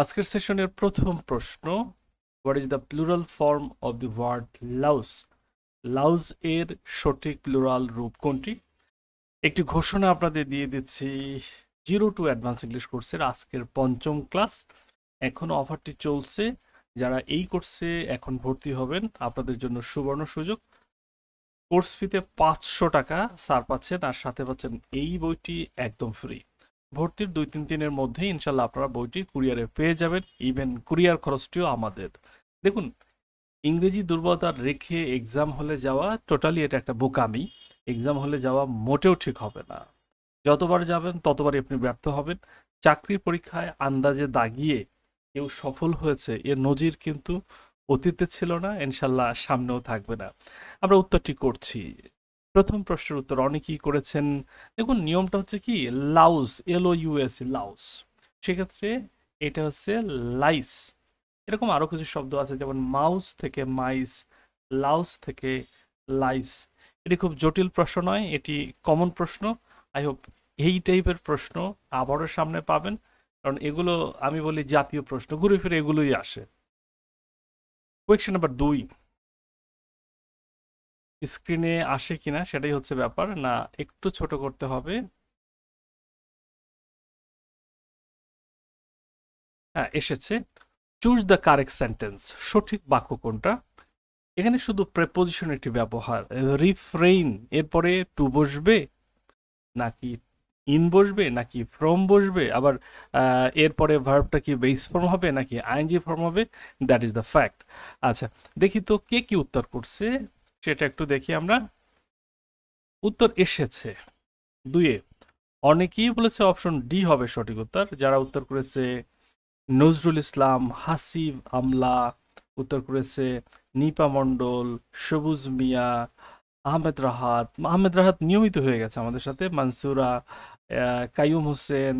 আজকের সেশনের প্রথম প্রশ্ন, what is the plural form of the word louse? Louse এর সঠিক প্লুরাল রূপ কোনটি? একটি ঘোষণা আপনাদের দিয়ে দিচ্ছি। 0 টু অ্যাডভান্স ইংলিশ কোর্সের আজকের পঞ্চম ক্লাস, এখনো অফারটি চলছে। যারা এই কোর্সে এখন ভর্তি হবেন আপনাদের জন্য সুবর্ণ সুযোগ। কোর্স ফিতে 500 টাকা ছাড় পাচ্ছেন, আর সাথে পাচ্ছেন এই বইটি একদম ফ্রি। ভর্তির 2-3 দিনের মধ্যেই ইনশাল্লাহ আপনারা বইটি কুরিয়ারে পেয়ে যাবেন। ইভেন কুরিয়ার খরচটিও আমাদের। দেখুন, ইংরেজি দুর্বলতা রেখে এক্সাম হলে যাওয়া টোটালি এটা একটা বোকামি। এক্সাম হলে যাওয়া মোটেও ঠিক হবে না। যতবার যাবেন ততবারই আপনি ব্যর্থ হবেন। চাকরির পরীক্ষায় আন্দাজে দাগিয়ে কেউ সফল হয়েছে এর নজির কিন্তু অতীতে ছিল না, ইনশাল্লাহ সামনেও থাকবে না। আমরা উত্তরটি করছি। প্রথম প্রশ্নের উত্তর অনেকেই করেছেন। দেখুন, নিয়মটা হচ্ছে কি, লাউস, LOUS, লাউস। সেক্ষেত্রে এটা হচ্ছে লাইস। এরকম আরো কিছু শব্দ আছে, যেমন মাউস থেকে মাইস, লাউস থেকে লাইস। এটি খুব জটিল প্রশ্ন নয়, এটি কমন প্রশ্ন। আই হোপ এই টাইপের প্রশ্ন আবারও সামনে পাবেন, কারণ এগুলো আমি বলি জাতীয় প্রশ্ন, ঘুরে ফিরে এগুলোই আসে। কোয়েশ্চেন নাম্বার 2 স্ক্রিনে আসে কিনা সেটাই হচ্ছে ব্যাপার, না একটু ছোট করতে হবে। হ্যাঁ, এসেছে। চুজ দ্য কারেক্ট সেন্টেন্স, সঠিক বাক্য কোনটা? এখানে শুধু প্রেপোজিশন একটি ব্যবহার। রিফ্রেইন এরপরে টু বসবে, নাকি ইন বসবে, নাকি ফ্রম বসবে, আবার এরপরে ভার্বটা কি বেস ফর্ম হবে নাকি আইএনজি ফর্ম হবে, দ্যাট ইজ দ্য ফ্যাক্ট। আচ্ছা, দেখি তো কে কি উত্তর করছে, সেটা একটু দেখি আমরা। উত্তর এসেছে 2-এ। অনেকেই বলেছে অপশন ডি হবে সঠিক উত্তর। যারা উত্তর করেছে নজরুল ইসলাম, হাসিব আমলা, উত্তর করেছে নিপা মণ্ডল, সবুজ মিয়া, আহমেদ রাহাত নিয়মিত হয়ে গেছে আমাদের সাথে, মানসুরা, কাইয়ুম হোসেন,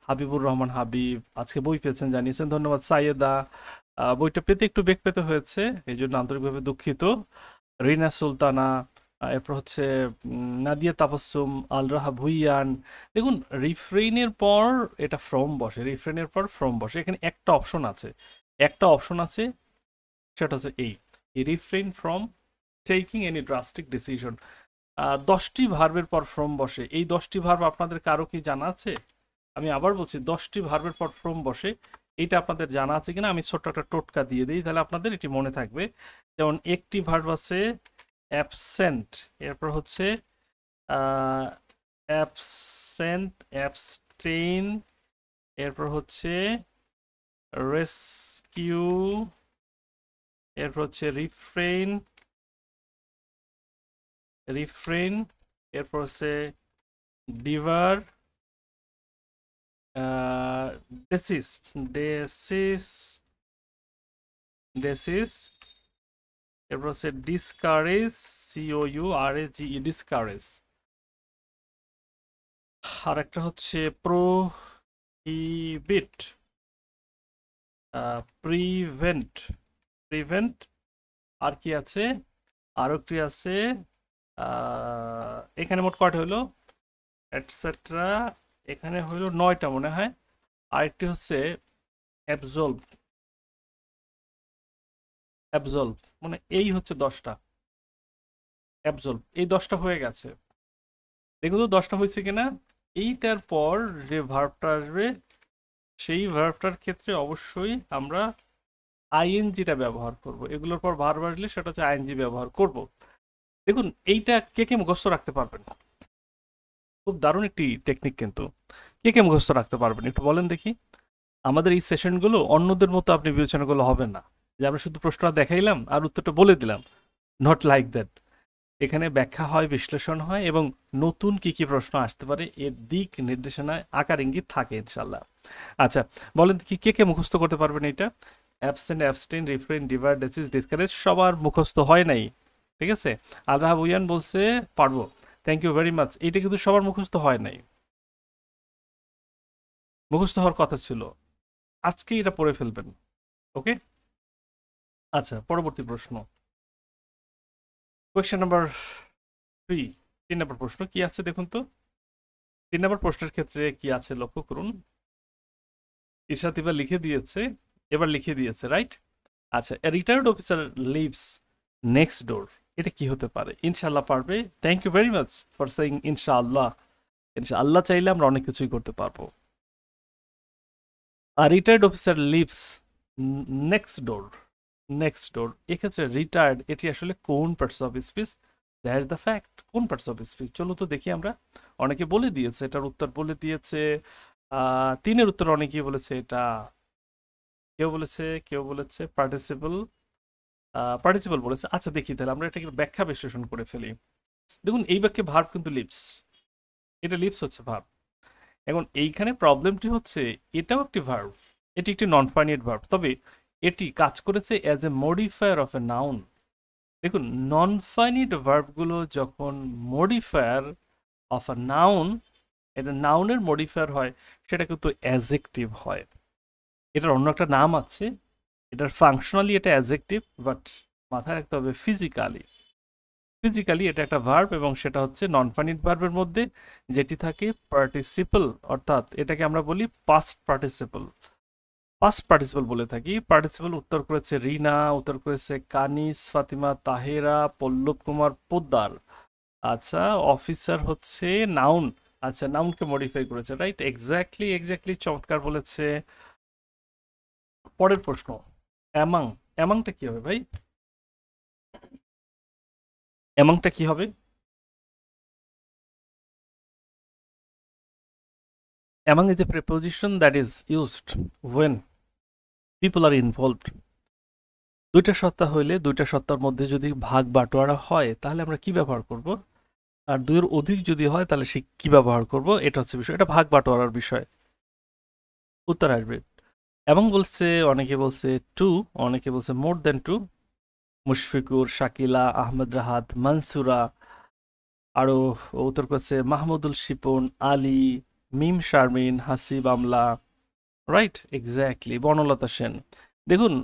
হাবিবুর রহমান হাবিব আজকে বই পেয়েছেন জানিয়েছেন, ধন্যবাদ। সাইয়েদা, বইটা পেতে একটু বেগ পেতে হয়েছে, এই জন্য আন্তরিকভাবে দুঃখিত। রিনা সুলতানা, এরপর হচ্ছে নাদিয়া তাবাসসুম, আল রাহা ভুইয়ান। দেখুন, রিফ্রেইনের পর এটা ফ্রম বসে, রিফ্রেইনের পর ফ্রম বসে। এখানে একটা অপশন আছে, সেটা হচ্ছে এই refrain from taking any drastic decision. 10টি ভার্বের পর ফ্রম বসে। এই 10টি ভার্ব আপনাদের কারো কি জানা আছে? আমি আবার বলছি, 10টি ভার্বের পর ফ্রম বসে। এটা আপনাদের জানা আছে কিনা আমি ছোট্ট একটা টোটকা দিয়ে দিই, তাহলে আপনাদের এটি মনে থাকবে। যেমন একটি ভার্ব আছে অ্যাবসেন্ট, এরপর হচ্ছে অ্যাবসেন্ট, অ্যাবস্টেইন, এরপর হচ্ছে রেস্কিউ, এরপর হচ্ছে রিফ্রেইন, এরপর হচ্ছে ডিভার, ডেসিস্ট, ডেসিস, এরপর হচ্ছে ডিসকারেজ, COURAGE, ডিসকারেজ। আর একটা হচ্ছে প্রোহিবিট, প্রিভেন্ট, প্রিভেন্ট। আর কি আছে? আরো একটি আছে, এখানে মোট কয়টা হলো, এটসেট্রা। এখানে হইল 9টা মনে হয়। আরেকটি হচ্ছে অ্যাবজলভ, অ্যাবজলভ, মানে এই হচ্ছে 10টা। অ্যাবজলভ, এই 10টা হয়ে গেছে। দেখুন তো 10টা হয়েছে কিনা। এইটার পর যে ভার্বটা আসবে, সেই ভার্বটার ক্ষেত্রে অবশ্যই আমরা আইএনজিটা ব্যবহার করব। এগুলোর পর ভার্ব আসলে সেটা হচ্ছে আইএনজি ব্যবহার করব। দেখুন, এইটা কে কে মুখস্থ রাখতে পারবেন? খুব দারুণ একটি টেকনিক, কিন্তু কে কে মুখস্থ রাখতে পারবেন একটু বলেন দেখি। আমাদের এই সেশনগুলো অন্যদের মতো আপনি বিবেচনা করলে হবে না, যে আমরা শুধু প্রশ্নটা দেখাইলাম আর উত্তরটা বলে দিলাম। Not like that. এখানে ব্যাখ্যা হয়, বিশ্লেষণ হয়, এবং নতুন কি কি প্রশ্ন আসতে পারে এর দিক নির্দেশনায় আকার ইঙ্গিত থাকে ইনশাল্লাহ। আচ্ছা, বলেন কি কে কে মুখস্থ করতে পারবেন এটা? অ্যাবসেন্ট, অ্যাবস্টেইন, রিফ্রেইন, ডিভার, ডেসিস, ডিসকারেজ সবার মুখস্থ হয় নাই, ঠিক আছে? আল্লাহ বুয়ান বলছে পারবো, থ্যাংক ইউ ভেরি মাচ। এইটা কিন্তু সবার মুখস্থ হয় নাই, মুখস্থ হওয়ার কথা ছিল। আজকে এটা পড়ে ফেলবেন, ওকে? আচ্ছা, পরবর্তী প্রশ্ন, কোয়েশ্চেন নাম্বার 3, 3 নম্বর প্রশ্ন কি আছে দেখুন তো। 3 নম্বর প্রশ্নের ক্ষেত্রে কি আছে লক্ষ্য করুন। ইশরাত এবার লিখে দিয়েছে, রাইট? আচ্ছা, a retired officer lives next door, এটা কি হতে পারে? ইনশাআল্লাহ পারবে। Thank you very much for saying ইনশাআল্লাহ। ইনশাআল্লাহ চাইলে আমরা অনেক কিছুই করতে পারবো। আর retired officer lives next door, এক্ষেত্রে রিটায়ার্ড এটি আসলে কোন parts of speech? That's the fact. কোন পার্টস অফ স্পিচ? চলো তো দেখি আমরা। অনেকে বলে দিয়েছে, এটার উত্তর বলে দিয়েছে। তিনের উত্তর অনেকেই বলেছে এটা, কেউ বলেছে পার্টিসিপল বলেছে। আচ্ছা দেখি তাহলে আমরা এটাকে ব্যাখ্যা বিশ্লেষণ করে ফেলি। দেখুন এই বাক্যে ভার্ব কিন্তু লিভস, এটা লিভস হচ্ছে ভার্ব। এখন এইখানে প্রবলেমটি হচ্ছে এটাও একটি ভার্ব, এটি একটি নন ফাইনাইট ভার্ব, তবে এটি কাজ করেছে as a modifier of a noun. দেখুন নন ফাইনাইট ভার্বগুলো যখন মডিফায়ার অফ আ নাউন, এটা নাউনের মডিফায়ার হয়, সেটা কিন্তু অ্যাজেক্টিভ হয়। এটার অন্য একটা নাম আছে, এটার ফাংশনালি এটা অ্যাজেক্টিভ, বাট মাথায় রাখতে হবে ফিজিক্যালি এটা একটা ভার্ব, এবং সেটা হচ্ছে নন ফাইনাইট ভার্বের মধ্যে যেটি থাকে পার্টিসিপল, অর্থাৎ এটাকে আমরা বলি পাস্ট পার্টিসিপল বলে থাকি। পার্টিসিপল উত্তর করেছে রিনা, উত্তর করেছে কানিস, ফাতিমা তাহেরা, পল্লব কুমার পোদ্দার। আচ্ছা, অফিসার হচ্ছে নাউন, আচ্ছা নাউনকে মডিফাই করেছে, রাইট? এক্স্যাক্টলি চমৎকার বলেছে। পরের প্রশ্ন, অ্যামাংটা কি হবে ভাই? অ্যামাংটা কি হবে? Among is a preposition that is used when people are involved. দুইটা সত্তা হইলে দুইটা সত্তার মধ্যে যদি ভাগ বাটোয়ারা হয় তাহলে আমরা কি ব্যবহার করব? আর দুইয়ের অধিক যদি হয় তাহলে সে কি ব্যবহার করব? এটা হচ্ছে বিষয়, এটা ভাগ বাটোয়ারার বিষয়। উত্তর আসবে এবং বলছে, অনেকে বলছে টু, অনেকে বলছে মোর দেন টু। মুশফিকুর, শাকিলা, আহমেদ রাহাত, মানসুরা, আরও উত্তর করছে মাহমুদুল শিপন, আলী, মিম শারমিন, হাসিব আমলা, রাইট? এক্স্যাক্টলি বনলতা সেন। দেখুন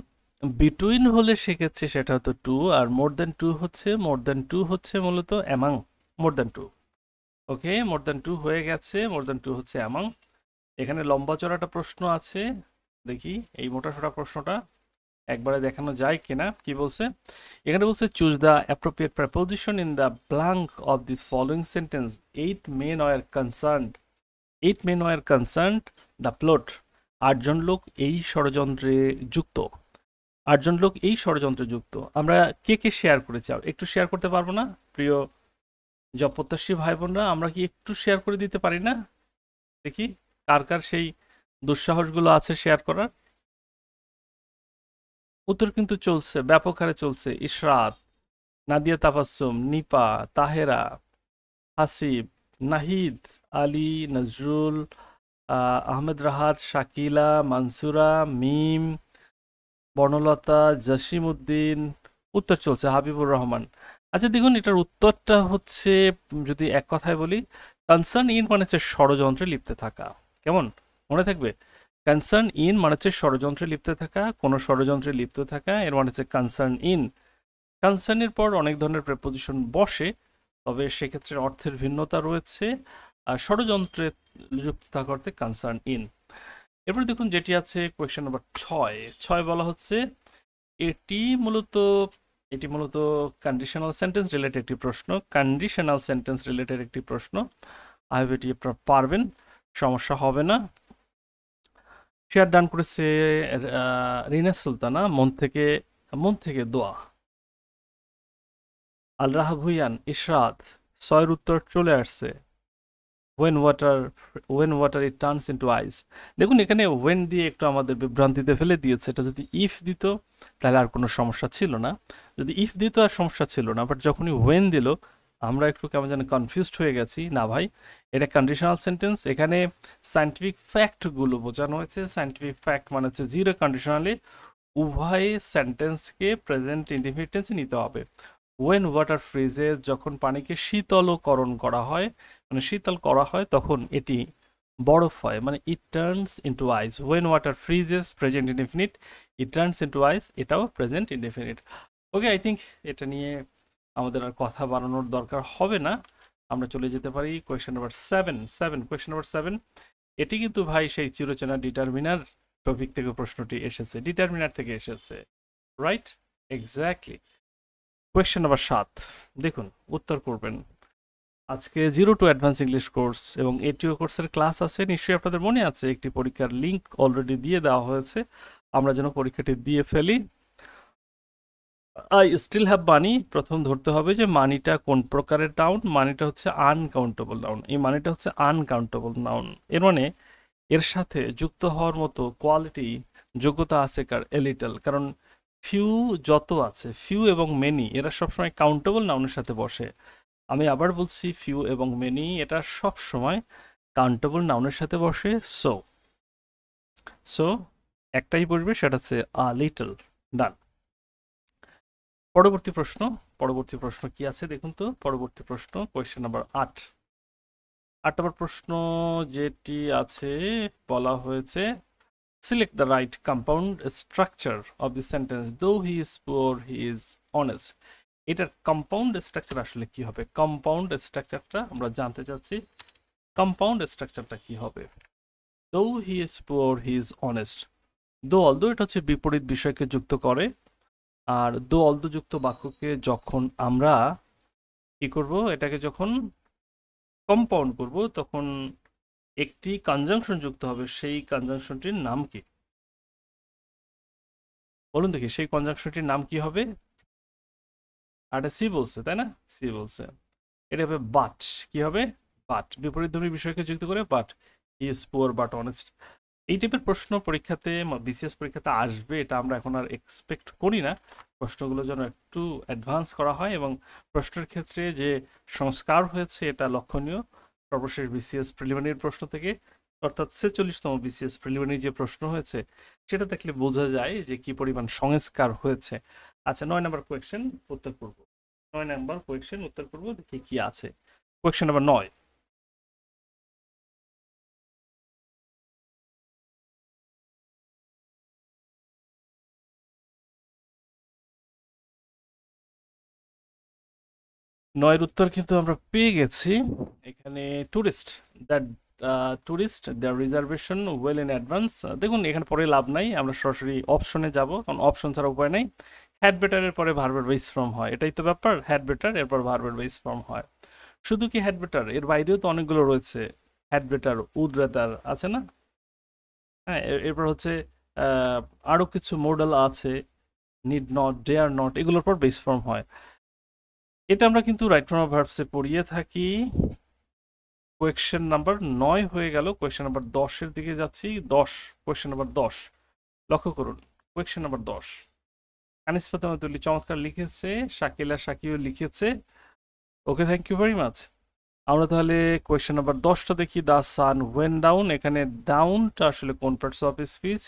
বিটুইন হলে সেক্ষেত্রে সেটা হতো টু, আর মোর দেন টু হচ্ছে মূলত অ্যামাং মোর দেন টু। ওকে, মোর দেন টু হয়ে গেছে, মোর দেন টু হচ্ছে অ্যামাং। এখানে লম্বা চড়াটা প্রশ্ন আছে, দেখি এই মোটাসোটা প্রশ্নটা একবারে দেখানো যায় কিনা। কি বলছে এখানে? বলছে choose the appropriate preposition in the blank of the following sentence. Eight main war concerned the plot. আটজন লোক এই ষড়যন্ত্রে যুক্ত। আমরা কে শেয়ার করেছি? একটু শেয়ার করতে পারবো না প্রিয় জব প্রত্যাশী ভাই বোনরা? আমরা কি একটু শেয়ার করে দিতে পারি না? দেখি কার সেই দুঃসাহসগুলো আছে শেয়ার করার। উত্তর কিন্তু চলছে, ব্যাপক হারে চলছে। ইশরাত, নাদিয়া তাবাসসুম, নিপা, তাহেরা, হাসিব, নাহিদ, আলী, নজরুল, আহমেদ রাহাত, শাকিলা, মানসুরা, মিম, বর্ণলতা, জসিম উদ্দিন। উত্তর চলছে হাবিবুর রহমান। আচ্ছা দেখুন এটার উত্তরটা হচ্ছে, যদি এক কথায় বলি, কনসার্ন ইন মানে হচ্ছে ষড়যন্ত্রে লিপ্ত থাকা। কেমন মনে থাকবে? কনসার্ন ইন মানে হচ্ছে ষড়যন্ত্রে লিপ্ত থাকা, কোনো ষড়যন্ত্রে লিপ্ত থাকা, এর মানে হচ্ছে কনসার্ন ইন। কনসার্নের পর অনেক ধরনের প্রেপোজিশন বসে, তবে সেক্ষেত্রে অর্থের ভিন্নতা রয়েছে। আর ষড়যন্ত্রে যুক্ত থাকা অর্থে কনসার্ন ইন। এরপর দেখুন যেটি আছে কোয়েশ্চেন নাম্বার 6 বলা হচ্ছে এটি মূলত কন্ডিশনাল সেন্টেন্স রিলেটেড একটি প্রশ্ন। আই হোপ এটি আপনারা পারবেন, সমস্যা হবে না। শেয়ার ডান করেছে রিনা সুলতানা, মন থেকে দোয়া। আল রাহা ভুইয়ান, ইশরাত। 6 উত্তর চলে আসছে। when water it turns into ice। দেখুন এখানে when দিয়ে একটু আমাদের বিভ্রান্তিতে ফেলে দিয়েছে। এটা যদি if দিত তাহলে আর কোনো সমস্যা ছিল না, আর সমস্যা ছিল না, বাট যখনই when দিল আমরা একটু কেমন যেন কনফিউজড হয়ে গেছি। না ভাই, এটা কন্ডিশনাল সেন্টেন্স, এখানে সায়েন্টিফিক ফ্যাক্টগুলো বোঝানো হয়েছে। সায়েন্টিফিক ফ্যাক্ট মানে হচ্ছে জিরো কন্ডিশনালে উভয় সেন্টেন্সকে প্রেজেন্ট ইনডিফিনিট টেন্সে নিতে হবে। ওয়েন ওয়াটার ফ্রিজেস, যখন পানিকে শীতলকরণ করা হয়, মানে শীতল করা হয়, তখন এটি বরফ হয়, মানে it turns into ice. When water freezes present indefinite, it turns into ice, এটাও present indefinite. Okay, I think এটা নিয়ে আমাদের আর কথা বাড়ানোর দরকার হবে না, আমরা চলে যেতে পারি কোয়েশ্চেন নাম্বার 7। কোয়েশ্চেন নাম্বার 7, এটি কিন্তু ভাই সেই চিরচেনা ডিটারমিনার টপিক থেকে প্রশ্নটি এসেছে, ডিটারমিনার থেকে এসেছে, রাইট? এক্স্যাক্টলি। কোয়েশ্চেন নাম্বার 7 দেখুন, উত্তর করবেন। আজকে 0 to অ্যাডভান্স ইংলিশ কোর্স এবং এটিও কোর্সের ক্লাস আছে, নিশ্চয়ই আপনাদের মনে আছে। একটি পরীক্ষার লিঙ্ক অলরেডি দিয়ে দেওয়া হয়েছে, আমরা যেন পরীক্ষাটি দিয়ে ফেলি। আই স্টিল হ্যাভ মানি, প্রথম ধরতে হবে যে মানিটা কোন প্রকারের নাউন। মানিটা হচ্ছে আনকাউন্টেবল নাউন, এই মানিটা হচ্ছে আনকাউন্টেবল নাউন। এর মানে এর সাথে যুক্ত হওয়ার মতো কোয়ালিটি, যোগ্যতা আছে কার? A little. কারণ ফিউ যত আছে, ফিউ এবং মেনি, এরা সবসময় কাউন্টেবল নাউনের সাথে বসে। আমি আবার বলছি, ফিউ এবং মেনি এটা সব সময় কাউন্টেবল নাউনের সাথে বসে। সো সো একটাই বসবে, সেটা হচ্ছে আ লিটল। ডান। পরবর্তী প্রশ্ন কি আছে দেখুন তো। পরবর্তী প্রশ্ন কোয়েশ্চেন নাম্বার 8 নম্বর প্রশ্ন যেটি আছে, বলা হয়েছে select the right compound structure of the sentence though he is poor he is honest. এটার কম্পাউন্ড স্ট্রাকচার আসলে কি হবে? কম্পাউন্ড স্ট্রাকচারটা আমরা জানতে চাচ্ছি। কম্পাউন্ড স্ট্রাকচারটা কি হবে? দো he is poor he is honest. দো অলদো এটা হচ্ছে বিপরীত বিষয়কে যুক্ত করে, আর দো অলদো যুক্ত বাক্যকে যখন আমরা কি করব, এটাকে যখন কম্পাউন্ড করব, তখন একটি কনজাংশন যুক্ত হবে। সেই কনজাংশনটির নাম কি? বলুন দেখি, সেই কনজাংশনটির নাম কি হবে? আরে সি বলছে, তাই না? সি বলছে। এটা হবে বাট। কি হবে? বাট। বিপরীতধর্মী বিষয়কে যুক্ত করে but. He is poor but honest. এই টাইপের প্রশ্ন পরীক্ষাতে, বিসিএস পরীক্ষাতে আসবে, এটা আমরা এখন আর এক্সপেক্ট করি না। প্রশ্নগুলো যেন একটু অ্যাডভান্স করা হয় এবং প্রশ্নের ক্ষেত্রে যে সংস্কার হয়েছে এটা লক্ষণীয়। সর্বশেষ বিসিএস প্রিলিমিনারি প্রশ্ন থেকে, অর্থাৎ 46তম বিসিএস প্রিলিমিনারি যে প্রশ্ন হয়েছে, সেটা দেখলে বোঝা যায় যে কি পরিমাণ সংস্কার হয়েছে। আচ্ছা, 9 নম্বর কোয়েশ্চেন উত্তর করব। 9 নম্বর কোয়েশ্চেন উত্তর করব, দেখি কি আছে। Question number 9। নয়ের উত্তর কিন্তু আমরা পেয়ে গেছি। এখানে tourist that tourist their reservation well in advance. দেখুন, এখানে পরে লাভ নাই, আমরা সরাসরি অপশনে যাব, কারণ অপশন ছাড়া উপায় নাই। হ্যাড বেটারের পরে ভার্বের বেস ফর্ম হয়, এটাই তো ব্যাপার। হ্যাড বেটার এরপর ভার্বের বেস ফর্ম হয়। শুধু কি হ্যাড বেটার? এর বাইরেও তো অনেকগুলো রয়েছে। হ্যাড বেটার, উড রেদার আছে না? হ্যাঁ, এরপর হচ্ছে আরও কিছু মডেল আছে, নিড নট, ডেয়ার নট, এগুলোর পর বেস ফর্ম হয়। এটা আমরা কিন্তু রাইট ফর্ম অফ ভার্বসে পড়িয়ে থাকি। কোয়েশ্চেন নাম্বার 9 হয়ে গেল। কোয়েশ্চেন নাম্বার 10-এর দিকে যাচ্ছি। 10, কোয়েশ্চেন নাম্বার 10 লক্ষ্য করুন। কোয়েশ্চেন নাম্বার 10 আনিস ফাতেমা তুলি চমৎকার লিখেছে, শাকিলা শাকিও লিখেছে। ওকে, থ্যাংক ইউ ভেরি মাচ। আমরা তাহলে কোয়েশ্চেন নাম্বার 10টা দেখি। দ্য সান ওয়েন ডাউন, এখানে ডাউনটা আসলে কোন পার্টস অফ স্পিচ?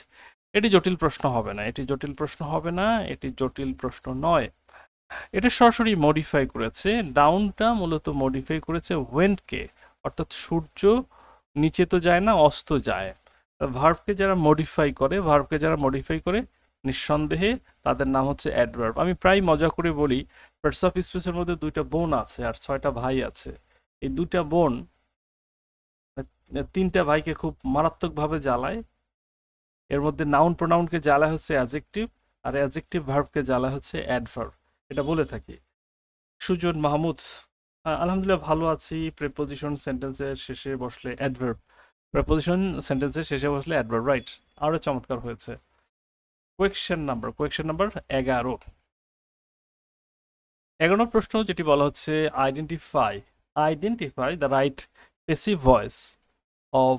এটি জটিল প্রশ্ন হবে না, এটি জটিল প্রশ্ন হবে না, এটি জটিল প্রশ্ন নয়। এটা সরাসরি মডিফাই করেছে। ডাউনটা মূলত মডিফাই করেছে ওয়েন্টকে, অর্থাৎ সূর্য নিচে তো যায় না, অস্ত যায়। ভার্বকে যারা মডিফাই করে নিঃসন্দেহে তাদের নাম হচ্ছে অ্যাডভার্ব। আমি প্রায় মজা করে বলি, পার্টস অফ স্পিচের মধ্যে 2টা বোন আছে আর 6টা ভাই আছে। এই 2টা বোন 3টা ভাইকে খুব মারাত্মকভাবে জ্বালায়। এর মধ্যে নাউন প্রোনাউনকে জ্বালা হচ্ছে অ্যাডজেক্টিভ, আর অ্যাডজেক্টিভ ভার্বকে জ্বালা হচ্ছে অ্যাডভার্ব। এটা বলে থাকি। সুজন মাহমুদ, আলহামদুলিল্লাহ ভালো আছি। প্রেপোজিশন সেন্টেন্সের শেষে বসলে অ্যাডভার্ব, প্রেপোজিশন সেন্টেন্সের শেষে বসলে অ্যাডভার্ব, রাইট। আরো চমৎকার হয়েছে। Question number 11। 11 প্রশ্ন যেটি বলা হচ্ছে identify the right passive voice of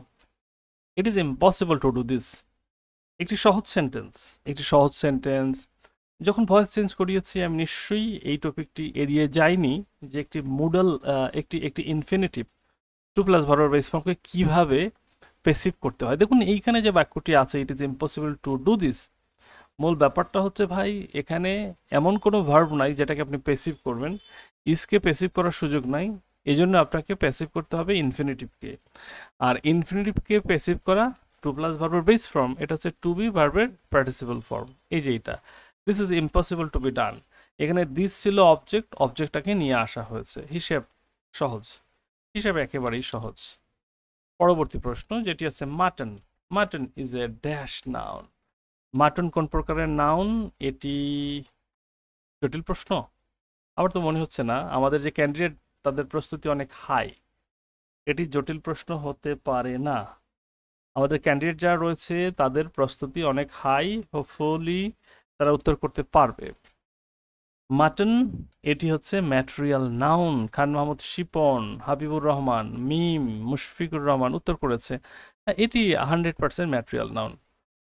it is impossible to do this. একটি সহজ সেন্টেন্স যখন ভয়েস চেঞ্জ করিয়েছি, আমি নিশ্চয়ই এই টপিকটি এড়িয়ে যাইনি যে একটি মুডাল, একটি ইনফিনিটিভ 2+ ভার্বের বেস ফর্মকে কিভাবে প্যাসিভ করতে হয়। দেখুন, এইখানে যে বাক্যটি আছে, it is impossible to do this, মূল ব্যাপারটা হচ্ছে ভাই, এখানে এমন কোনো ভার্ব নাই যেটাকে আপনি প্যাসিভ করবেন। ইসকে প্যাসিভ করার সুযোগ নাই, এই জন্য আপনাকে প্যাসিভ করতে হবে ইনফিনিটিভকে। আর ইনফিনিটিভকে প্যাসিভ করা 2+ ভার্বের বেস ফর্ম, এটা হচ্ছে টু বি ভার্বের পার্টিসিপল ফর্ম। এই যে এটা, this is impossible to be done. এখানে দিস ছিল অবজেক্টটাকে নিয়ে আসা হয়েছে। হিসেব একেবারেই সহজ। পরবর্তী প্রশ্ন যেটি আছে mutton. Mutton is a dash noun. Mutton কোন প্রকারের নাউন? এটি জটিল প্রশ্ন। আমার তো মনে হচ্ছে না, আমাদের যে ক্যান্ডিডেট তাদের প্রস্তুতি অনেক হাই, এটি জটিল প্রশ্ন হতে পারে না। আমাদের ক্যান্ডিডেট যারা রয়েছে তাদের প্রস্তুতি অনেক হাই, হোপফুলি তারা উত্তর করতে পারবে। মাটন এটি হচ্ছে ম্যাটেরিয়াল নাউন। খান মাহমুদ শিপন, হাবিবুর রহমান, মিম, মুশফিকুর রহমান উত্তর করেছে। এটি 100% ম্যাটেরিয়াল নাউন।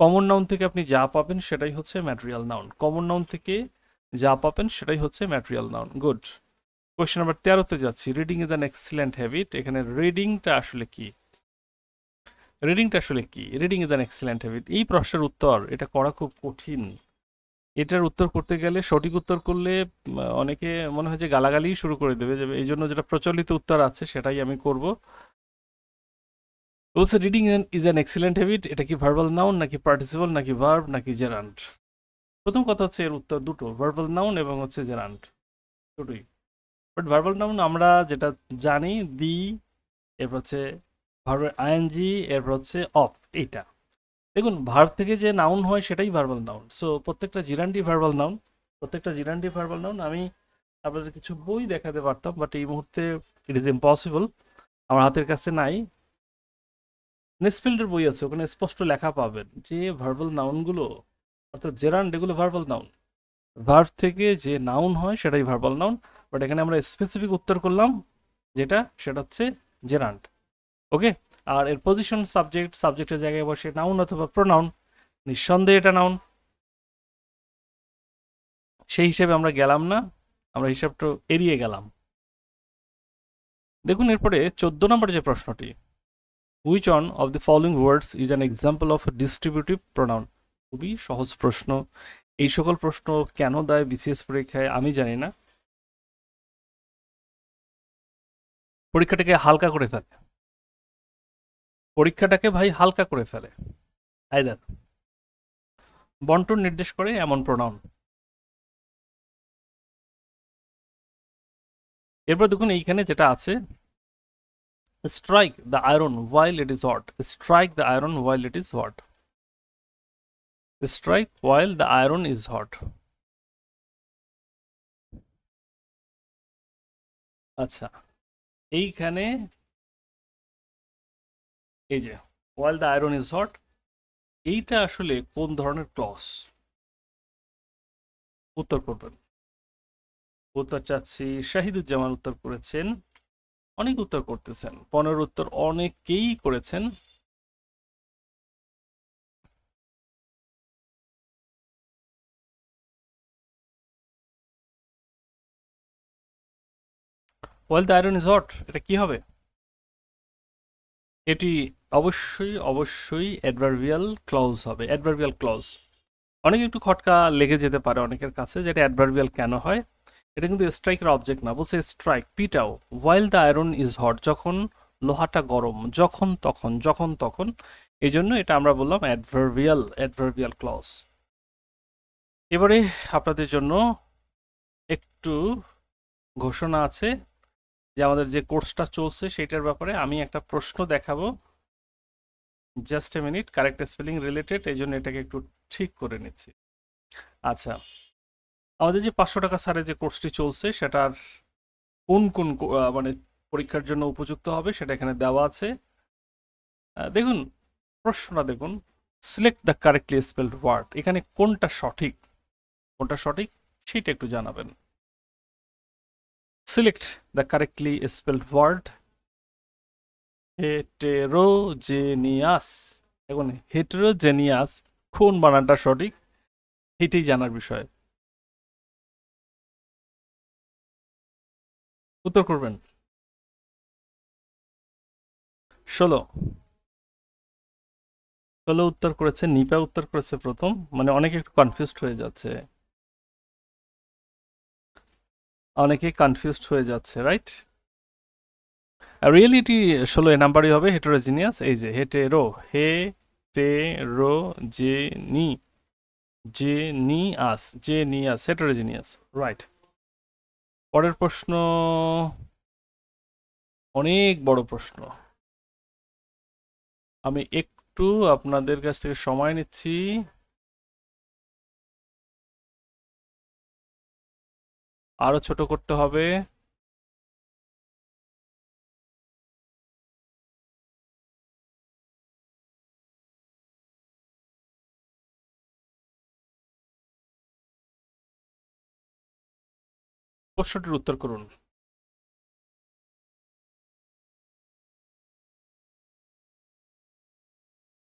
কমন নাউন থেকে আপনি যা পাবেন সেটাই হচ্ছে ম্যাটেরিয়াল নাউন। কমন নাউন থেকে যা পাবেন সেটাই হচ্ছে material noun. Good. Question number 13-তে যাচ্ছি। Reading is an excellent habit. এখানে রিডিংটা আসলে কি? রিডিংটা আসলে কি? Reading is an excellent habit, এই প্রশ্নের উত্তর এটা করা খুব কঠিন। এটার উত্তর করতে গেলে, সঠিক উত্তর করলে অনেকে মনে হয় যে গালাগালি শুরু করে দেবে, যে এই জন্য যেটা প্রচলিত উত্তর আছে সেটাই আমি করব। বলছে reading is an excellent habit, এটা কি ভার্বাল নাউন নাকি পার্টিসিপল নাকি ভার্ব নাকি জেরান্ড? প্রথম কথা হচ্ছে এর উত্তর দুটো, ভার্বাল নাউন এবং হচ্ছে জেরান্ড, দুটোই। বাট ভার্বাল নাউন আমরা যেটা জানি, দি, এরপর হচ্ছে ভার্বের আইএনজি, এরপর হচ্ছে অফ, এইটা। দেখুন ভার্ব থেকে যে নাউন হয় সেটাই ভার্বাল নাউন। সো প্রত্যেকটা জিরান্ডি ভার্বাল নাউন, প্রত্যেকটা জিরান্ডি ভার্বাল নাউন। আমি আপনাদের কিছু বই দেখাতে পারতাম, বাট এই মুহূর্তে ইট ইজ ইম্পসিবল, আমার হাতের কাছে নাই। নেসফিল্ডের বই আছে, ওখানে স্পষ্ট লেখা পাবেন যে ভার্বাল নাউনগুলো, অর্থাৎ জেরান্ড, এগুলো ভার্বাল নাউন। ভার্ব থেকে যে নাউন হয় সেটাই ভার্বাল নাউন। বাট এখানে আমরা স্পেসিফিক উত্তর করলাম যেটা, সেটা হচ্ছে জেরান্ড। ওকে। আর এর পজিশন সাবজেক্ট, সাবজেক্টের জায়গায় বসে নাউন অথবা প্রোনাউন, নিঃসন্দেহে এটা নাউন। সেই হিসেবে আমরা গেলাম না, আমরা হিসাবটা এড়িয়ে গেলাম। দেখুন এরপরে 14 নম্বর যে প্রশ্নটি, which on of the following words is an example of distributive pronoun? খুবই সহজ প্রশ্ন। এই সকল প্রশ্ন কেন দেয় বিসিএস পরীক্ষায় আমি জানি না, পরীক্ষাটাকে হালকা করে ফেলে, পরীক্ষাটাকে ভাই হালকা করে ফেলে। আইদার বন্টন নির্দেশ করে এমন প্রোনাউন। এরপর দেখুন এইখানে যেটা আছে, strike the iron while it is hot. Strike the iron while it is hot. Strike while the iron is hot. আচ্ছা, এইখানে এই যে ওয়াইল দ্য আয়রন ইজ হট, এইটা আসলে কোন ধরনের ক্লজ? উত্তর করবেন। উত্তর চাচ্ছি। শাহিদুজ্জামান উত্তর করেছেন, অনেক উত্তর করতেছেন, 15 উত্তর অনেকেই করেছেন। ওয়াইল দ্য আয়রন ইজ হট, এটা কি হবে? এটি অবশ্যই অবশ্যই অ্যাডভার্বিয়াল ক্লজ হবে, অ্যাডভার্বিয়াল ক্লজ। অনেক একটু খটকা লেগে যেতে পারে অনেকের কাছে, যেটা অ্যাডভার্বিয়াল কেন হয়। এটা কিন্তু স্ট্রাইকের অবজেক্ট না, বলছে স্ট্রাইক, পিটাও, while the iron is hot, যখন লোহাটা গরম, যখন তখন, যখন তখন। এই জন্য এটা আমরা বললাম অ্যাডভার্বিয়াল, অ্যাডভার্বিয়াল ক্লজ। এবারে আপনাদের জন্য একটু ঘোষণা আছে যে আমাদের যে কোর্সটা চলছে সেটার ব্যাপারে আমি একটা প্রশ্ন দেখাবো। Just a minute, correct spelling related, এই জন্য এটাকে একটু ঠিক করে নিচ্ছি। আচ্ছা, আমাদের যে 500 টাকা সারে যে কোর্সটি চলছে সেটার কোন কোন মানে পরীক্ষার জন্য উপযুক্ত হবে সেটা এখানে দেওয়া আছে। দেখুন প্রশ্নটা দেখুন, select the correctly spelled word, এখানে কোনটা সঠিক, কোনটা সঠিক সেটা একটু জানাবেন। Select the correctly spelled word. Heterogeneous, এখন হেটেরোজেনিয়াস কোন বানানটা সঠিক এটাই জানার বিষয়। উত্তর করবেন। 16 উত্তর করেছে, নিপা উত্তর করেছে প্রথম, মানে অনেকে একটু কনফিউজড হয়ে যাচ্ছে, অনেকে কনফিউজড হয়ে যাচ্ছে, রাইট? রিয়েলিটি 16 নাম্বারই হবে, হেটেরোজিনিয়াস। এই যে হেটেরো, হেটেরোজেনি, জেনিয়াস, জেনিয়াস, হেটেরোজিনিয়াস, রাইট। পরের প্রশ্ন অনেক বড় প্রশ্ন, আমি একটু আপনাদের কাছ থেকে সময় নিচ্ছি। আরো ছোট করতে হবে। প্রশ্নটির উত্তর করুন।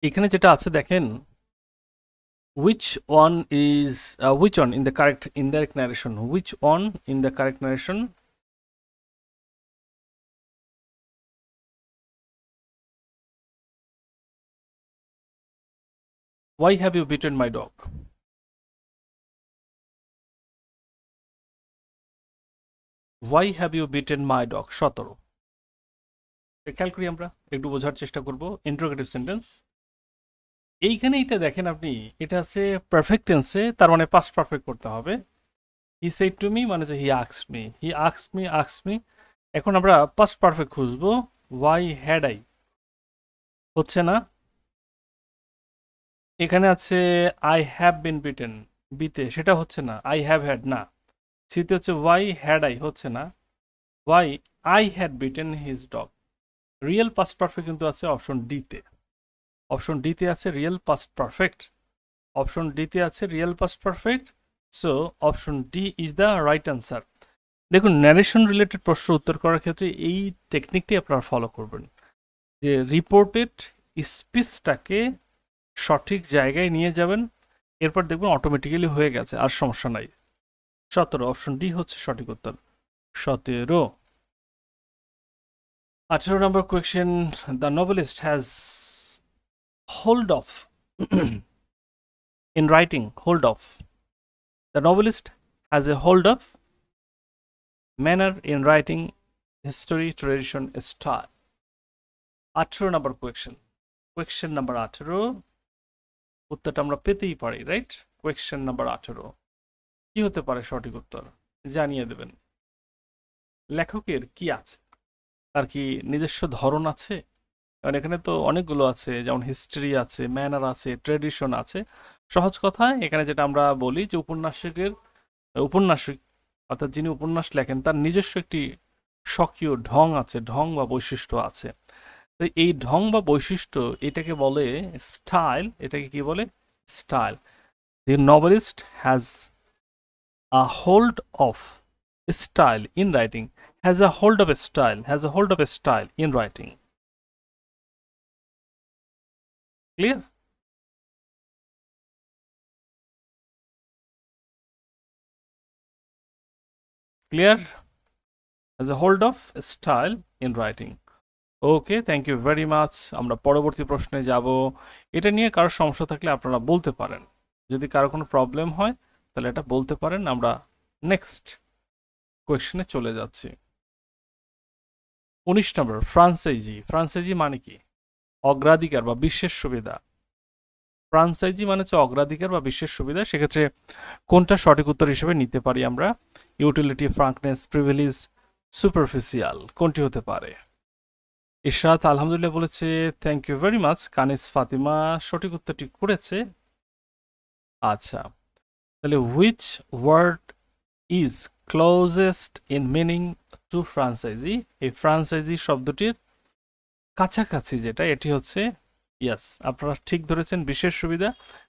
এখানে যেটা আছে দেখেন, which one is which one in the correct indirect narration, which one in the correct narration? Why have you beaten my dog? Why have you beaten my dog? 17 খেয়াল করি আমরা একটু বোঝার চেষ্টা করব। ইন্টারোগেটিভ সেন্টেন্স, এইখানে এটা দেখেন আপনি, এটা আছে পারফেক্ট টেন্সে, তার মানে পাস্ট পারফেক্ট করতে হবে। হি সেড টু মি মানে যে he asked me, he asked me. এখন আমরা পাস্ট পারফেক্ট খুঁজবো। ওয়াই হ্যাড আই হচ্ছে না, এখানে আছে আই হ্যাভ বিন বিটেন, বিতে সেটা হচ্ছে না, আই হ্যাভ হ্যাড না। সিতে হচ্ছে ওয়াই হ্যাড আই, হচ্ছে না, why I had beaten his dog. Real past perfect কিন্তু আছে অপশন ডিতে, অপশন ডিতে আছে রিয়েল পাস্ট পারফেক্ট, অপশন ডিতে আছে real past perfect. So option D is the right answer. দেখুন, ন্যারেশন রিলেটেড প্রশ্ন উত্তর করার ক্ষেত্রে এই টেকনিকটি আপনারা ফলো করবেন, যে রিপোর্টেড স্পিচটাকে সঠিক জায়গায় নিয়ে যাবেন, এরপর দেখবেন অটোমেটিক্যালি হয়ে গেছে, আর সমস্যা নাই। 17 অপশন ডি হচ্ছে সঠিক উত্তর। 17। 18 নম্বর question, the nobelist has hold of in writing, hold of. The novelist has a hold of manner in writing, history, tradition, style. 18 নম্বর কোয়েশ্চেন, কোয়েশ্চেন নাম্বার 18, উত্তরটা আমরা পেতেই পারি, রাইট? কোয়েশ্চেন নাম্বার 18 কি হতে পারে সঠিক উত্তর জানিয়ে দেবেন। লেখকের কি আছে, তার কি নিজস্ব ধরন আছে? কারণ এখানে তো অনেকগুলো আছে, যেমন হিস্ট্রি আছে, ম্যানার আছে, ট্রেডিশন আছে। সহজ কথায় এখানে যেটা আমরা বলি যে উপন্যাসিক অর্থাৎ যিনি উপন্যাস লেখেন তার নিজস্ব একটি স্বকীয় ঢং আছে, ঢং বা বৈশিষ্ট্য আছে। তো এই ঢং বা বৈশিষ্ট্য এটাকে বলে স্টাইল। এটাকে কি বলে? Style. The novelist has a hold of style in writing, has a hold of style, has a hold of style in writing. Clear? Clear? Has a hold of style in writing. Okay, thank you very much. আমরা পরবর্তী প্রশ্নে যাব। এটা নিয়ে কারোর সমস্যা থাকলে আপনারা বলতে পারেন, যদি কারো কোনো প্রবলেম হয় তাহলে এটা বলতে পারেন। আমরা নেক্সট কোয়েশ্চেনে চলে যাচ্ছি। 19 নম্বর, ফ্রাঞ্চাইজি। ফ্রাঞ্চাইজি মানে কি? অগ্রাধিকার বা বিশেষ সুবিধা। ফ্রাঞ্চাইজি মানে হচ্ছে অগ্রাধিকার বা বিশেষ সুবিধা। সেক্ষেত্রে কোনটা সঠিক উত্তর হিসেবে নিতে পারি আমরা? ইউটিলিটি, ফ্রাঙ্কনেস, প্রিভিলেজ, সুপারফিশিয়াল, কোনটি হতে পারে? ইশরাত আলহামদুলিল্লাহ বলেছে, thank you very much. Kanis Fatima সঠিক উত্তরটি করেছে। আচ্ছা, তাহলে which word is closest in meaning to franchise? এই ফ্রাঞ্চাইজি শব্দটির কাছাকাছি যেটা, এটি হচ্ছে, ইয়াস আপনারা ঠিক ধরেছেন, বিশেষ সুবিধা,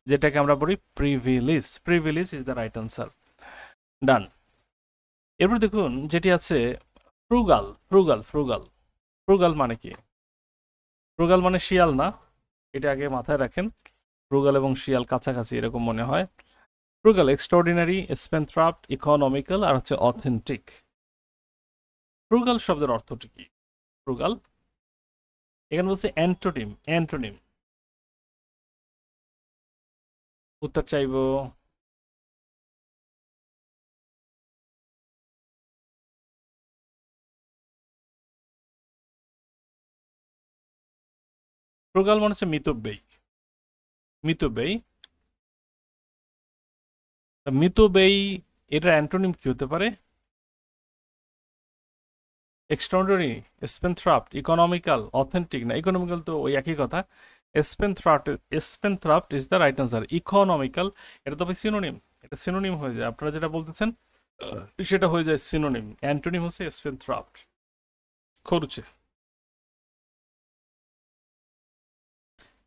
যেটাকে আমরা বলি privilege. Privilege is the right answer. Done. এরপর দেখুন যেটি আছে ফ্রুগাল। ফ্রুগাল, ফ্রুগাল, ফ্রুগাল মানে কি? ফ্রুগাল মানে শিয়াল না, এটা আগে মাথায় রাখেন। ফ্রুগাল এবং শিয়াল কাছাকাছি এরকম মনে হয়। ফ্রুগাল এক্সট্রাঅর্ডিনারি, স্পেনথ্রাফট, ইকোনমিক্যাল আর হচ্ছে অথেন্টিক। ফ্রুগাল শব্দের অর্থটি কি? ফ্রুগাল এখানে বলছে অ্যান্টোনিম। অ্যান্টোনিম উত্তর চাইব। ফ্রুগাল মানে হচ্ছে মিতব্যয়ী। মিতব্যয়ী, মিতব্যয়ী এটার অ্যান্টোনিম কি হতে পারে? এক্সট্রাঅর্ডিনারি, স্পেনথ্রাফট, ইকোনমিক্যাল, অথেন্টিক না? ইকোনমিক্যাল তো ওই একই কথা। Spendthrift is the right answer. Economical, এটা তো ভাই সিনোনিম, এটা সিনোনিম হয়ে যায়। আপনারা যেটা বলতেছেন সেটা হয়ে যায় সিনোনিম। অ্যান্টোনিম হচ্ছে স্পেনথ্রাফট, খরুচে।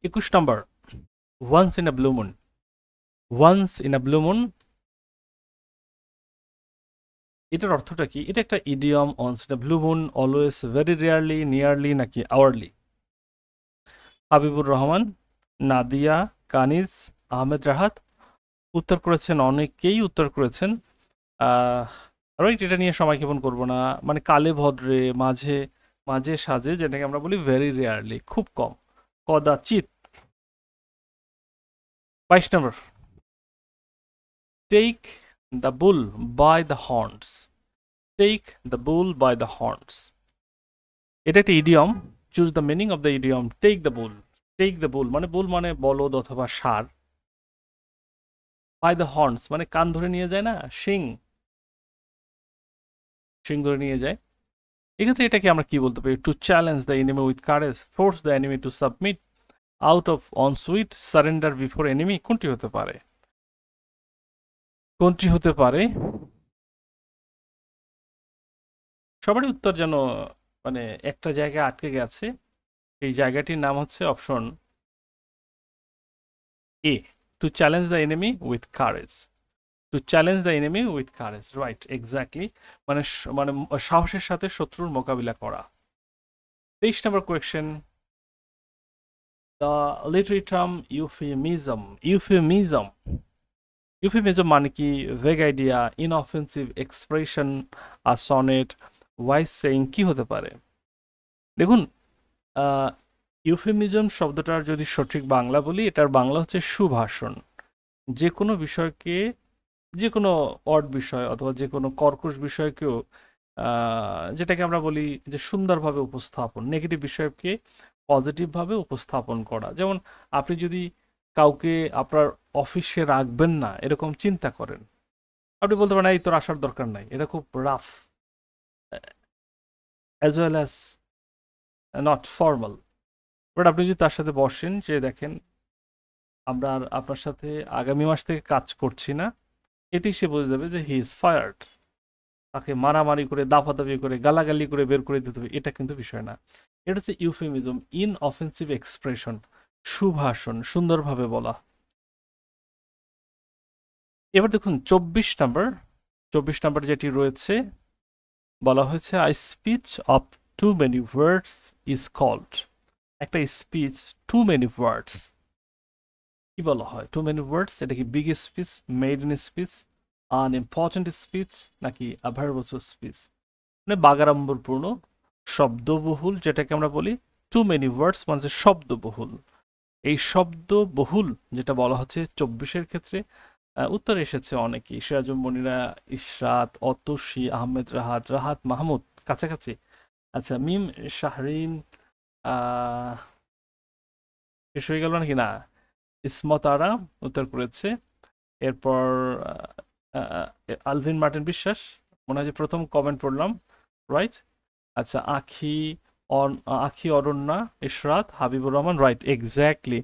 21 নম্বর, once in a blue moon. Once in a blue moon, এটার অর্থটা কি? এটা একটা idiom. Once in a blue moon, always, very rarely, nearly নাকি আওয়ারলি? হাবিবুর রহমান, নাদিয়া, কানিজ, আহমেদ রাহাত উত্তর করেছেন, অনেকেই উত্তর করেছেন। রাইট, এটা নিয়ে সময় ক্ষেপণ করবো না। মানে কালে ভদ্রে, মাঝে মাঝে সাজে, যেটাকে আমরা বলি ভেরি রেয়ারলি, খুব কম, কদাচিৎ। 22 নম্বর, take the bull by the horns. Take the bull by the horns, এটা একটা idiom. Choose the meaning of the idiom take the bull. Take the bull মানে, বুল মানে বলদ অথবা ষাঁড়। বাই দ্য হর্নস মানে কান ধরে নিয়ে যায় না, শিং, শিং ধরে নিয়ে যায়। এক্ষেত্রে এটাকে আমরা কি বলতে পারি? To challenge the enemy with courage, force the enemy to submit, out of unsuit, surrender before enemy. কোনটি হতে পারে? কোনটি হতে পারে? সবারই উত্তর যেন মানে একটা জায়গায় আটকে গেছে। এই জায়গাটির নাম হচ্ছে option A, to challenge the enemy with courage. To challenge the enemy with courage, right, exactly. মানে মানে সাহসের সাথে শত্রুর মোকাবিলা করা। 23 number question, the literary term euphemism. Euphemism, euphemism মানে কি? Vague idea, inoffensive expression, a sonnet, wise saying, কি হতে পারে? দেখুন, ইউফেমিজম শব্দটার যদি সঠিক বাংলা বলি, এটার বাংলা হচ্ছে সুভাষণ। যে কোনো বিষয়কে, যে কোনো অড বিষয় অথবা যে কোনো কর্কশ বিষয়কেও যেটাকে আমরা বলি যে সুন্দরভাবে উপস্থাপন, নেগেটিভ বিষয়কে পজিটিভভাবে উপস্থাপন করা। যেমন আপনি যদি কাউকে আপনার অফিসে রাখবেন না এরকম চিন্তা করেন, আপনি বলতে পারেন এই তোর আসার দরকার নাই, এটা খুব rough, as well as not formal. But আপনি যদি তার সাথে বসেন, যে দেখেন আমরা আর আপনার সাথে আগামী মাস থেকে কাজ করছি না, এতেই সে বুঝে যাবে যে হি ইজ ফায়ার্ড। তাকে মারামারি করে, দাপাদাপি করে, গালাগালি করে বের করে দিতে হবে, এটা কিন্তু বিষয় না। এটা হচ্ছে ইউফেমিজম, ইন অফেন্সিভ এক্সপ্রেশন, সুভাষণ, সুন্দরভাবে বলা। এবার দেখুন 24 নাম্বার, 24 নাম্বার যেটি রয়েছে, বলা হয়েছে a speech of too many words is called. একটা স্পিচ টু মেনি ওয়ার্ডস কি বলা হয়? টু মেনি ওয়ার্ডস, এটা কি big speech, maiden speech, unimportant speech নাকি আভারবস স্পিচ? মানে বাগাড়ম্বরপূর্ণ, শব্দবহুল, যেটাকে আমরা বলি টু মেনি ওয়ার্ডস মানে শব্দবহুল। এই শব্দবহুল যেটা বলা হচ্ছে 24-এর ক্ষেত্রে উত্তর এসেছে অনেকেই, সিরাজুম মনিরা, ইশরাত, অতসী, আহমেদ রাহাত, রাহাত মাহমুদ, কাছাকাছি। আচ্ছা, মিম শাহরিন শেষ হয়ে গেল নাকি? না, ইসমতারা উত্তর করেছে। এরপর আলভিন মার্টিন বিশ্বাস, মনে হয় যে প্রথম কমেন্ট পড়লাম, রাইট। আচ্ছা, আখি অরণ্যা, ইশরাত, হাবিবুর রহমান, রাইট, এক্স্যাক্টলি।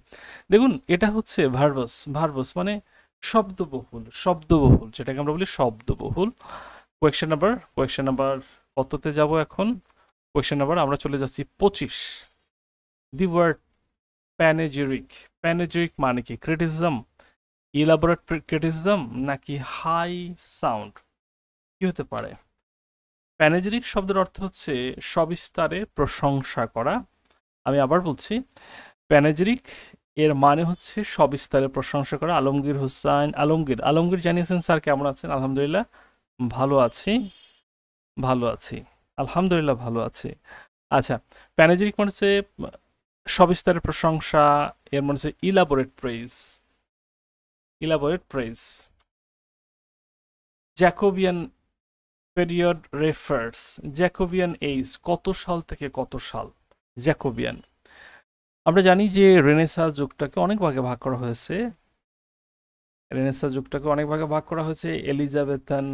দেখুন, এটা হচ্ছে ভার্বাস। ভার্বাস মানে শব্দবহুল, শব্দবহুল, যেটাকে আমরা বলি শব্দবহুল। কোয়েশ্চেন নাম্বার কততে যাব এখন? কোয়েশ্চেন নাম্বার আমরা চলে যাচ্ছি 25। The word প্যানেজেরিক। প্যানেজেরিক মানে কি? ক্রিটিসিজম, ইলাবোরেট ক্রিটিসিজম নাকি হাই সাউন্ড? কি হতে পারে? প্যানেজেরিক শব্দের অর্থ হচ্ছে সবিস্তারে প্রশংসা করা। আমি আবার বলছি, প্যানেজেরিক এর মানে হচ্ছে সবিস্তারে প্রশংসা করা। আলমগীর হোসাইন, আলমগীর জানিয়েছেন স্যার কেমন আছেন? আলহামদুলিল্লাহ ভালো আছি, ভালো আছি, আলহামদুলিল্লাহ ভালো আছি। আচ্ছা, প্যানেজেরিক মানে হচ্ছে সবিস্তারে প্রশংসা, এর মানে হচ্ছে elaborate praise, elaborate praise. Jacobian period refers, Jacobian age, কত সাল থেকে কত সাল? জ্যাকোবিয়ান, আমরা জানি যে রেনেসাঁ যুগটাকে অনেক ভাগে ভাগ করা হয়েছে। রেনেসাঁ যুগটাকে অনেক ভাগে ভাগ করা হয়েছে, এলিজাবেথান,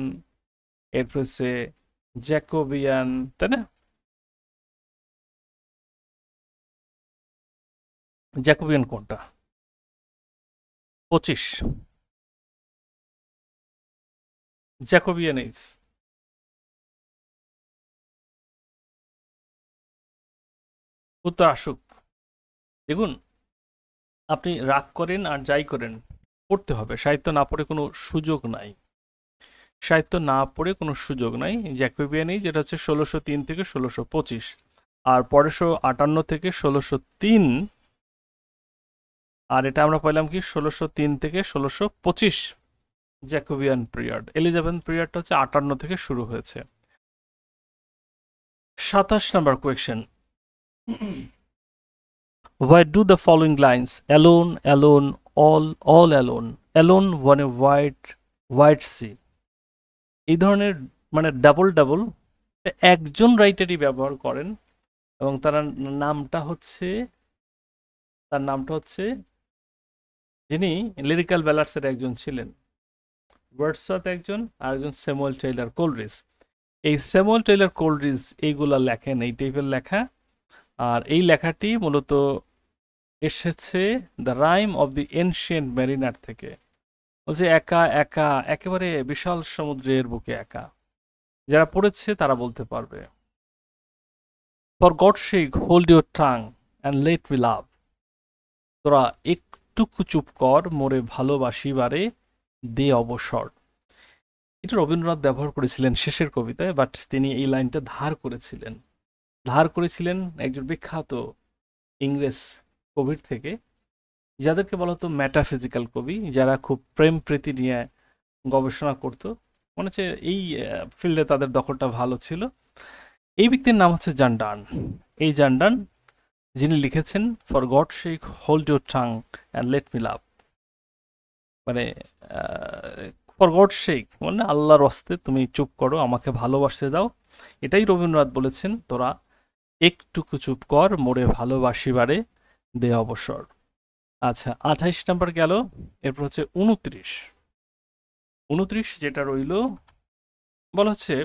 এরপর হচ্ছে জ্যাকোবিয়ান, তাই না? জ্যাকোবিয়ান কোনটা? 25। Jacobean age. উত্তর আসুক। দেখুন, আপনি রাগ করেন আর যাই করেন, পড়তে হবে। সাহিত্য না পড়ে কোনো সুযোগ নাই। সাহিত্য না পড়ে কোনো সুযোগ নাই। জ্যাকোবিয়ান এজ যেটা হচ্ছে 1603 থেকে 1625, আর 1558 থেকে 1603, আর এটা আমরা পাইলাম কি 1603 থেকে 1625 জ্যাকোবিয়ান পিরিয়ড। এলিজাবেথ পিরিয়ডটা হচ্ছে 58 থেকে শুরু হয়েছে। 27 নম্বর question. Why do the following lines alone, alone, all alone, alone on a white sea, এই ধরনের মানে ডাবল ডাবল একজন রাইটারই ব্যবহার করেন, এবং তার নামটা হচ্ছে যিনি লিরিক্যাল ব্যালাডসের একজন ছিলেন। ওয়ার্ডসওয়ার্থ একজন, আর একজন স্যামুয়েল টেইলর কোলরিজ। এই স্যামুয়েল টেইলর কোলরিজ এইগুলা লেখেন, এই টাইপের লেখা। আর এই লেখাটি মূলত এসেছে the Rime of the Ancient Mariner থেকে। বলছে একা একা একেবারে বিশাল সমুদ্রের বুকে একা। যারা পড়েছে তারা বলতে পারবে। For God sake hold your tongue and let me লাভ, তোরা একটুকু চুপ কর, মোরে ভালোবাসিবারে দে অবসর। এটা রবীন্দ্রনাথ ব্যবহার করেছিলেন শেষের কবিতায়, বাট তিনি এই লাইনটা ধার করেছিলেন একজন বিখ্যাত ইংরেজ কবির থেকে, যাদেরকে বলা হতো ম্যাটাফিজিক্যাল কবি, যারা খুব প্রেম প্রীতি নিয়ে গবেষণা করত। মনে হচ্ছে এই ফিল্ডে তাদের দখলটা ভালো ছিল। এই ব্যক্তির নাম হচ্ছে জন ডার্ন। এই জন ডার্ন যিনি লিখেছেন for god shake hold your tongue and let me লাভ, মানে ফর গড শেক মানে আল্লাহর ওয়াস্তে তুমি চুপ করো, আমাকে ভালোবাসতে দাও। এটাই রবীন্দ্রনাথ বলেছেন, তোরা একটুকু চুপ কর, মোরে ভালোবাসিবারে দে অবসর। আচ্ছা, 28 নাম্বার গেল। এরপর হচ্ছে 29 যেটা রইল, বলা হচ্ছে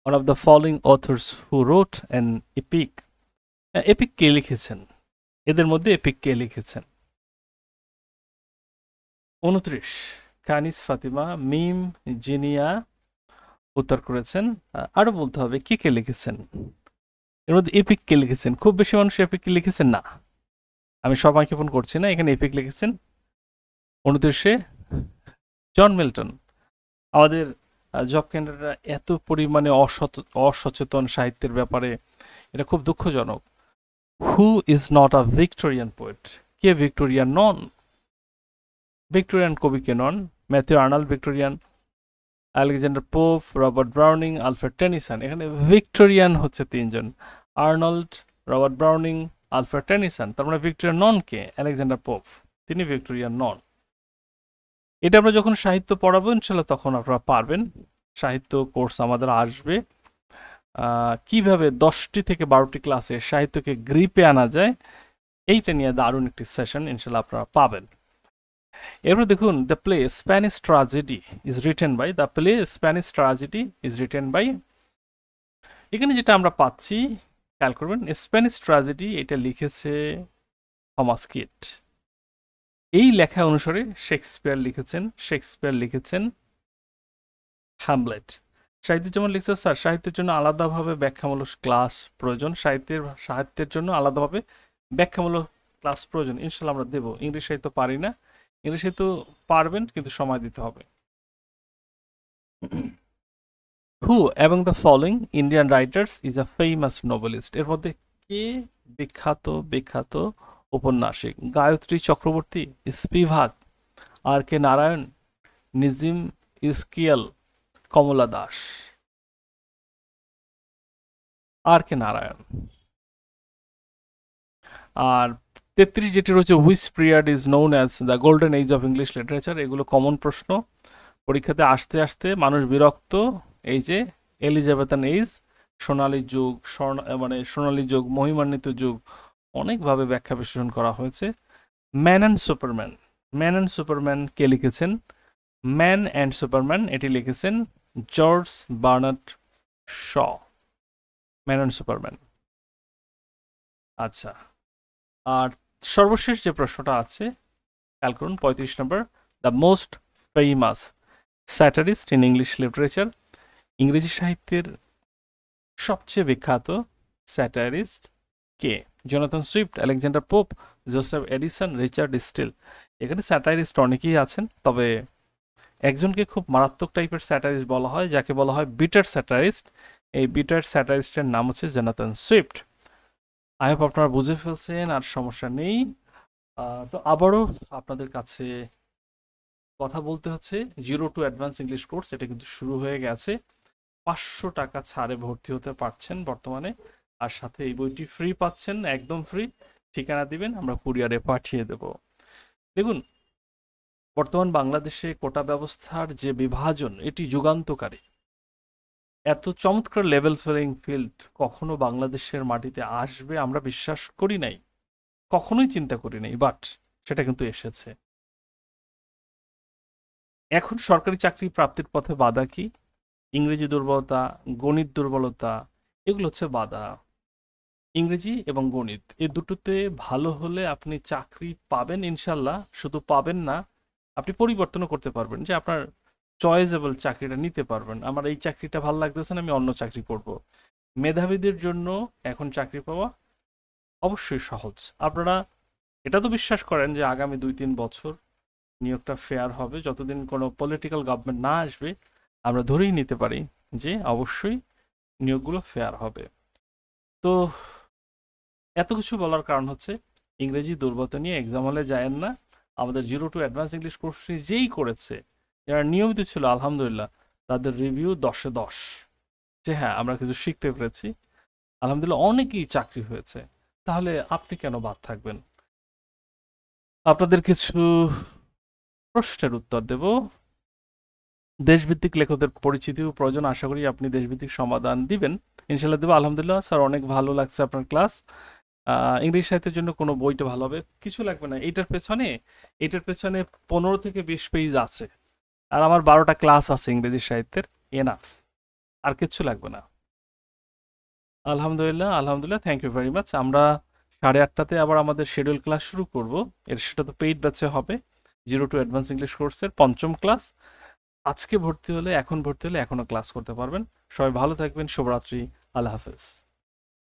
one of the following authors who wrote an epic. Epic কে লিখেছেন? এদের মধ্যে এপিক কে লিখেছেন? 29 কানিস ফাতিমা, মিম, জিনিয়া উত্তর করেছেন। আরো বলতে হবে কে কে লিখেছেন। এর মধ্যে এপিক কে লিখেছেন? খুব বেশি মানুষ এপিক কে লিখেছেন না, আমি সবাইকে ফোন করছি না। এখানে এপিক লিখেছেন 29 জন মিল্টন। আমাদের জব ক্যান্ডিডেটরা এত পরিমাণে অসচেতন সাহিত্যের ব্যাপারে, এটা খুব দুঃখজনক। Who is not a Victorian poet? কে ভিক্টোরিয়ান নন? ভিক্টোরিয়ান কবি কে নন? Matthew Arnold Victorian, Alexander Pope, Robert Browning, Alfred Tennyson. এখানে ভিক্টোরিয়ান হচ্ছে 3 জন, Arnold, Robert Browning, Alfred Tennyson. তার মানে ভিক্টোরিয়ান নন কে? আলেকজান্ডার পোপ, তিনি ভিক্টোরিয়ান নন। এটা আমরা যখন সাহিত্য পড়াবো ইনশাল্লাহ তখন আপনারা পারবেন। সাহিত্য কোর্স আমাদের আসবে, কিভাবে 10টি থেকে 12টি ক্লাসে সাহিত্যকে গ্রিপে আনা যায়, এইটা নিয়ে দারুণ একটি সেশন ইনশাল্লাহ আপনারা পাবেন। এরপর দেখুন, the play Spanish Tragedy is written by, এখানে যেটা আমরা পাচ্ছি খেয়াল করবেন, স্প্যানিশ ট্রাজেডি এটা লিখেছে থমাস কিট। এই লেখা অনুসারে শেক্সপিয়ার লিখেছেন হ্যামলেট। সাহিত্যের যেমন লিখছে স্যার, সাহিত্যের জন্য আলাদাভাবে ব্যাখ্যামূলক ক্লাস প্রয়োজন, সাহিত্যের জন্য আলাদাভাবে ব্যাখ্যামূলক ক্লাস প্রয়োজন। ইনশাল্লাহ আমরা দেবো। ইংলিশ সাহিত্য পারি না, ইংলিশ সাহিত্য পারবেন, কিন্তু সময় দিতে হবে। Who among the following Indian writers is a famous Nobelist? এর মধ্যে কে বিখ্যাত উপন্যাসিক? গায়ত্রী চক্রবর্তী, স্পিভাক, আর কে নারায়ণ, নিজিম ইস্কিয়াল, কমলা দাস। আর কে নারায়ণ। আর 33 যেটি রয়েছে, which period is known as the golden age of English literature? এগুলো কমন প্রশ্ন, পরীক্ষাতে আসতে আসতে মানুষ বিরক্ত। এই যে এলিজাবেথান এজ, সোনালী যুগ, সোনালী যুগ, মহিমান্বিত যুগ, অনেকভাবে ব্যাখ্যা বিশ্লেষণ করা হয়েছে। ম্যান অ্যান্ড সুপারম্যান কে লিখেছেন? ম্যান অ্যান্ড সুপারম্যান এটি লিখেছেন George Bernard Shaw. Man and Superman. আচ্ছা, আর সর্বশেষ যে প্রশ্নটা আছে খেয়াল করুন 35 number, the most famous satirist in English literature, ইংরেজি সাহিত্যের সবচেয়ে বিখ্যাত স্যাটারিস্ট কে? Jonathan Swift, Alexander Pope, Joseph Addison, Richard Steele. এখানে স্যাটারিস্ট অনেকেই আছেন, তবে একজনকে খুব মারাত্মক টাইপের স্যাটারিস্ট বলা হয়, যাকে বলা হয় বিটার স্যাটারিস্ট। এই বিটার স্যাটারিস্টের নাম হচ্ছে জোনাথন সুইফট। আই হোপ আপনারা বুঝে ফেলছেন, আর সমস্যা নেই। তো আবারও আপনাদের কাছে কথা বলতে হচ্ছে, 0 to অ্যাডভান্স ইংলিশ কোর্স এটা কিন্তু শুরু হয়ে গেছে। 500 টাকা ছাড়ে ভর্তি হতে পারছেন বর্তমানে, আর সাথে এই বইটি ফ্রি পাচ্ছেন, একদম ফ্রি। ঠিকানা দিবেন, আমরা কুরিয়ারে পাঠিয়ে দেব। দেখুন, বর্তমান বাংলাদেশে কোটা ব্যবস্থার যে বিভাজন, এটি যুগান্তকারী। এত চমৎকার লেভেল প্লেইং ফিল্ড কখনো বাংলাদেশের মাটিতে আসবে আমরা বিশ্বাস করি নাই, কখনোই চিন্তা করি নাই, বাট সেটা কিন্তু এসেছে। এখন সরকারি চাকরি প্রাপ্তির পথে বাধা কি? ইংরেজি দুর্বলতা, গণিত দুর্বলতা, এগুলো হচ্ছে বাধা। ইংরেজি এবং গণিত এই দুটোতে ভালো হলে আপনি চাকরি পাবেন ইনশাল্লাহ। শুধু পাবেন না, আপনি পরিবর্তনও করতে পারবেন, যে আপনার চয়েসেবল চাকরিটা নিতে পারবেন। আমার এই চাকরিটা ভালো লাগতেছে না, আমি অন্য চাকরি করব। মেধাবীদের জন্য এখন চাকরি পাওয়া অবশ্যই সহজ। আপনারা এটা তো বিশ্বাস করেন যে আগামী 2-3 বছর নিয়োগটা ফেয়ার হবে, যতদিন কোনো পলিটিক্যাল গভর্নমেন্ট না আসবে আমরা ধরেই নিতে পারি যে অবশ্যই নিয়োগগুলো ফেয়ার হবে। তো এত কিছু বলার কারণ হচ্ছে, ইংরেজি দুর্বলতা নিয়ে এক্সাম হলে যায়েন না। আমাদের 0 to অ্যাডভান্স ইংলিশ কোর্সটি যেই করেছে, যারা নিয়মিত ছিল আলহামদুলিল্লাহ, তাদের রিভিউ 10-এ 10, যে হ্যাঁ আমরা কিছু শিখতে পেরেছি, আলহামদুলিল্লাহ অনেকেই চাকরি হয়েছে। তাহলে আপনি কেন বাদ থাকবেন? আপনাদের কিছু প্রশ্নের উত্তর দেব। দেশভিত্তিক লেখকদের পরিচিতিও প্রয়োজন, আশা করি আপনি দেশভিত্তিক সমাধান দিবেন। ইনশাল্লাহ দেবো। আলহামদুলিল্লাহ স্যার, অনেক ভালো লাগছে আপনার ক্লাস। ইংলিশ সাহিত্যের জন্য কোনো বইটা ভালো হবে, কিছু লাগবে না। এটার পেছনে 15 থেকে 20 পেজ আছে, আর আমার 12টা ক্লাস আছে ইংরেজি সাহিত্যের, এনাফ, আর কিচ্ছু লাগবে না। আলহামদুলিল্লাহ, আলহামদুলিল্লাহ, থ্যাংক ইউ ভেরি মাচ। আমরা 8:30টাতে আবার আমাদের শিডিউল ক্লাস শুরু করব। সেটা তো পেইড ব্যাচে হবে, 0 to অ্যাডভান্স ইংলিশ কোর্সের 5ম ক্লাস। আজকে ভর্তি হলে, এখন ভর্তি হলে এখনও ক্লাস করতে পারবেন। সবাই ভালো থাকবেন, শুভরাত্রি, আল্লাহ হাফেজ।